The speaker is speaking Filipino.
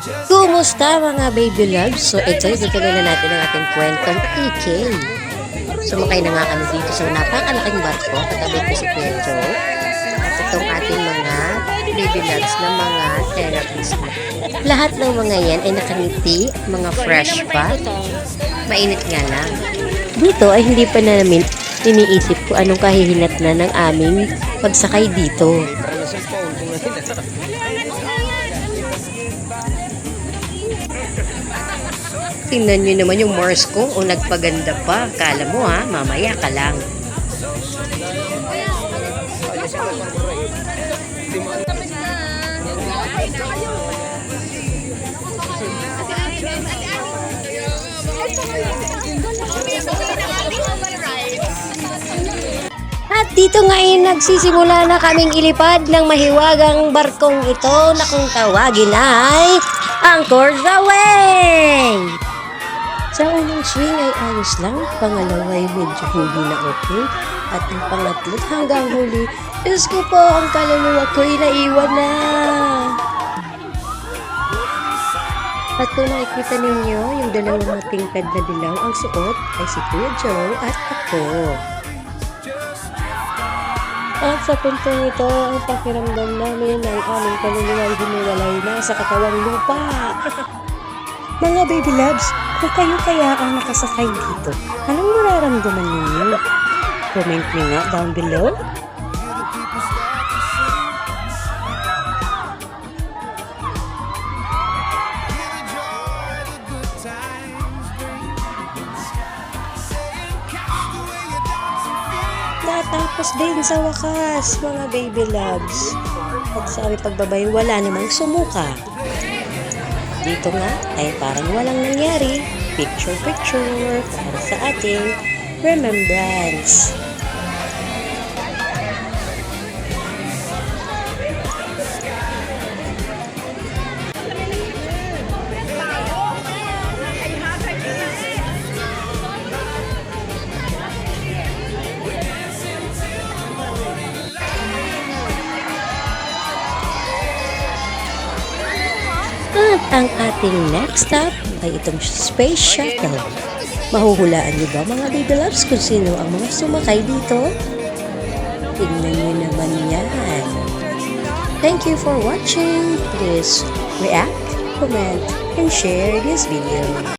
Kumusta mga baby loves? So ito, itutuloy na natin ang ating kwentong PK. Sumakay na nga kami dito sa napakalaking barko. Katabi ko si Kuya Joe. At itong ating mga baby loves na mga therapist. Lahat ng mga yan ay nakangiti, mga fresh pa. Mainit nga lang. Dito ay hindi pa namin iniisip ko anong kahihinat na ng aming pagsakay dito. Tingnan nyo naman yung Morse ko o nagpaganda pa. Kala mo ha, mamaya ka lang. At dito ngayon nagsisimula na kaming ilipad ng mahiwagang barkong ito na kung tawagin ay Anchor Away! Sa unang swing ay ayos lang, pangalawa ay medyo huli na okay, at ang pangatlo hanggang huli, Diyos ko po, ang kaluluwa ko ay naiwan na. At kung nakikita ninyo, yung dalawang matingkad na dilaw, ang suot ay si Kuya Joe at ako. At sa puntong ito, ang pakiramdam namin ng aming kaluluwa ay hiniwalay na sa katawang lupa. Mga baby loves, kung kayo kaya ang nakasakay dito, anong nararamdaman ninyo? Comment nyo nga down below. Natapos din sa wakas, mga baby loves. At sa aming pagbabay, wala namang sumuka. Dito nga ay parang walang nangyari. Picture para sa ating remembrance. At ang ating next stop ay itong space shuttle. Mahuhulaan niyo ba mga baby loves kung sino ang mga sumakay dito? Tingnan niyo naman yan. Thank you for watching. Please react, comment, and share this video.